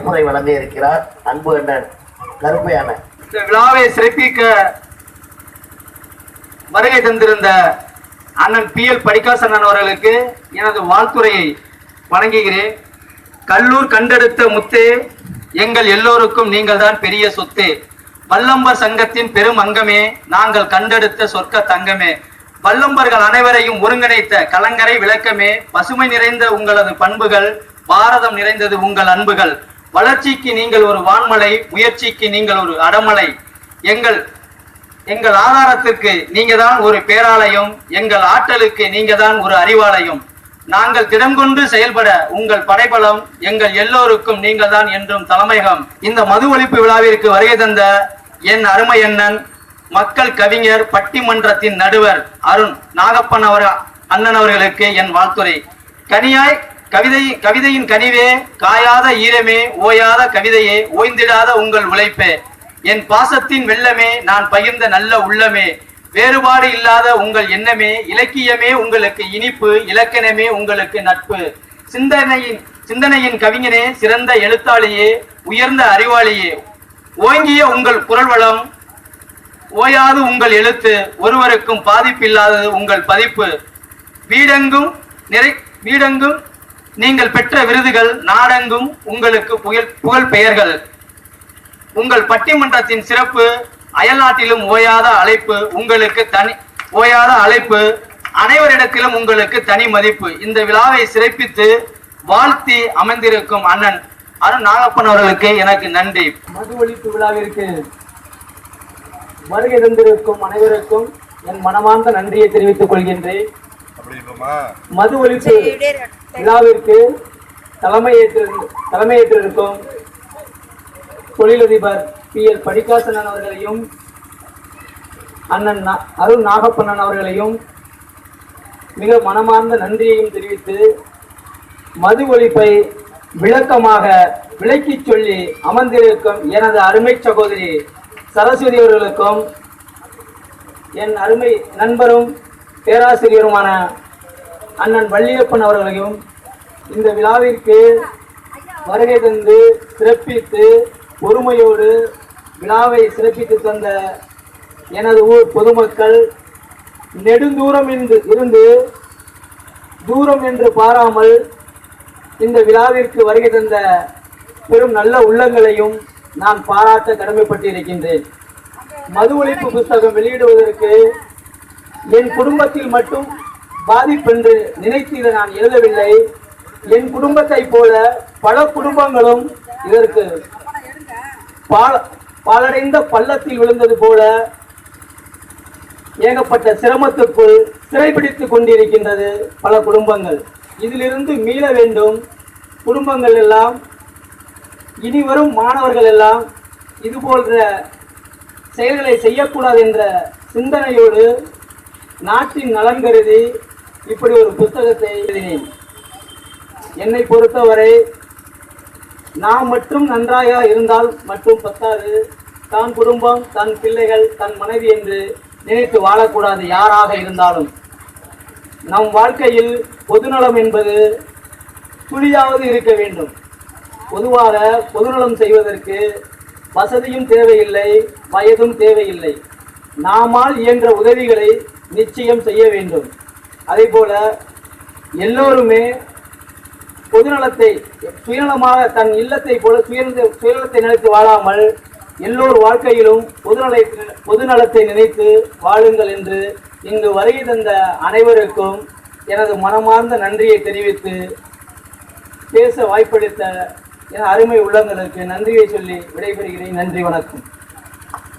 சிறப்புரை வழங்க இருக்கிறார் அன்பு அண்ணன் கருப்பையான. இந்த விழாவை சிறப்பிக்க வருகை தந்திருந்த அண்ணன் PL படிக்காசண்ணன் அவர்களுக்கு எனது வாழ்த்துறையை வழங்குகிறேன். கல்லூர் கண்டெடுத்த முத்தே, எங்கள் எல்லோருக்கும் நீங்கள் தான் பெரிய சொத்து. வல்லம்பர் சங்கத்தின் பெரும் அங்கமே, நாங்கள் கண்டெடுத்த சொர்க்க தங்கமே. வல்லம்பர்கள் அனைவரையும் ஒருங்கிணைத்த கலங்கரை விளக்கமே, பசுமை நிறைந்த உங்களது பண்புகள், பாரதம் நிறைந்தது உங்கள் அன்புகள். வளர்ச்சிக்கு நீங்கள் ஒரு வான்மலை, முயற்சிக்கு நீங்கள் ஒரு அடமலை. எங்கள் ஆதாரத்திற்கு நீங்க தான் ஒரு பேராலயம், எங்கள் ஆற்றலுக்கு நீங்க தான் ஒரு அறிவாலயம். நாங்கள் திடம் கொண்டு செயல்பட உங்கள் படைபலம், எங்கள் எல்லோருக்கும் நீங்கள் தான் என்றும் தலைமையகம். இந்த மது ஒழிப்பு விழாவிற்கு வருகை தந்த என் அருமை அண்ணன், மக்கள் கவிஞர், பட்டிமன்றத்தின் நடுவர் அருண் நாகப்பன் அண்ணன் அவர்களுக்கு என் வாழ்த்துரை. கனியாய் கவிதையின் கனிவே, காயாத ஈரமே, ஓயாத கவிதையே, ஓய்ந்திடாத உங்கள் உழைப்பே, என் பாசத்தின் வெள்ளமே, நான் பகிர்ந்த நல்ல உள்ளமே, வேறுபாடு இல்லாத உங்கள் எண்ணமே, இலக்கியமே உங்களுக்கு இனிப்பு, இலக்கணமே உங்களுக்கு நட்பு, சிந்தனையின் கவிஞனே, சிறந்த எழுத்தாளியே, உயர்ந்த அறிவாளியே, ஓங்கிய உங்கள் குரல் வளம், ஓயாது உங்கள் எழுத்து, ஒருவருக்கும் பாதிப்பில்லாதது உங்கள் பதிப்பு, வீடெங்கும் நீங்கள் பெற்ற விருதுகள், நாடெங்கும் உங்களுக்கு புகழ் பெயர்கள், உங்கள் பட்டிமன்றத்தின் சிறப்பு, அயல்நாட்டிலும் ஓயாத அழைப்பு, உங்களுக்கு ஓயாத அழைப்பு, அனைவரிடத்திலும் உங்களுக்கு தனி மதிப்பு. இந்த விழாவை சிறப்பித்து வாழ்த்தி அமைந்திருக்கும் அண்ணன் அருண் நாகப்பன் அவர்களுக்கு எனக்கு நன்றி. மது ஒழிப்பு விழாவிற்கு வருகை தந்திருக்கும் அனைவருக்கும் என் மனமார்ந்த நன்றியை தெரிவித்துக் கொள்கின்றேன். மது ஒழிப்பு விழாவிற்கு தலைமையேற்றிருக்கும் தொழிலதிபர் PL படிக்காசண்ணன் அவர்களையும் அண்ணன் அருண் நாகப்பண்ணன் அவர்களையும் மிக மனமார்ந்த நன்றியையும் தெரிவித்து, மது ஒழிப்பை விளக்கமாக விளக்கிச் சொல்லி அமர்ந்திருக்கும் எனது அருமை சகோதரி சரஸ்வதி அவர்களுக்கும், என் அருமை நண்பரும் பேராசிரியருமான அண்ணன் வள்ளியப்பன் அவர்களையும் இந்த விழாவிற்கு வருகை தந்து சிறப்பித்து பொறுமையோடு விழாவை சிறப்பித்து தந்த எனது ஊர் பொதுமக்கள், நெடுந்தூரம் இருந்து தூரம் என்று பாராமல் இந்த விழாவிற்கு வருகை தந்த பெரும் நல்ல உள்ளங்களையும் நான் பாராட்ட கடமைப்பட்டிருக்கின்றேன். மது ஒழிப்பு புத்தகம் வெளியிடுவதற்கு என் குடும்பத்தில் மட்டும் பாதிப்பென்று நினைத்து இதை நான் எழுதவில்லை. என் குடும்பத்தை போல பல குடும்பங்களும் இதற்கு பாலடைந்த பள்ளத்தில் விழுந்தது போல ஏகப்பட்ட சிரமத்துக்குள் சிறைபிடித்துக் கொண்டிருக்கின்றது பல குடும்பங்கள். இதிலிருந்து மீள வேண்டும். குடும்பங்கள் எல்லாம், இனி வரும் மாணவர்கள் எல்லாம் இது போன்ற செயல்களை செய்யக்கூடாது என்ற சிந்தனையோடு நாட்டின் நலன் கருதி இப்படி ஒரு புத்தகத்தை எழுதினேன். என்னை பொறுத்தவரை நாம் மட்டும் நன்றாக இருந்தால் மட்டும் பத்தாது. தான் குடும்பம், தன் பிள்ளைகள், தன் மனைவி என்று நினைத்து வாழக்கூடாது. யாராக இருந்தாலும் நம் வாழ்க்கையில் பொதுநலம் என்பது துளியாவது இருக்க வேண்டும். பொதுவாக பொதுநலம் செய்வதற்கு வசதியும் தேவையில்லை, வயதும் தேவையில்லை. நாமால் இயன்ற உதவிகளை நிச்சயம் செய்ய வேண்டும். அதே போல எல்லோருமே பொதுநலத்தை சுயநலமாக தன் இல்லத்தை போல சுயநலத்தை நினைத்து வாழாமல் எல்லோர் வாழ்க்கையிலும் பொதுநலத்தை நினைத்து வாழுங்கள் என்று இங்கு வருகை தந்த அனைவருக்கும் எனது மனமார்ந்த நன்றியை தெரிவித்து பேச வாய்ப்பளித்த என் அருமை உள்ளங்களுக்கு நன்றியை சொல்லி விடைபெறுகிறேன். நன்றி, வணக்கம்.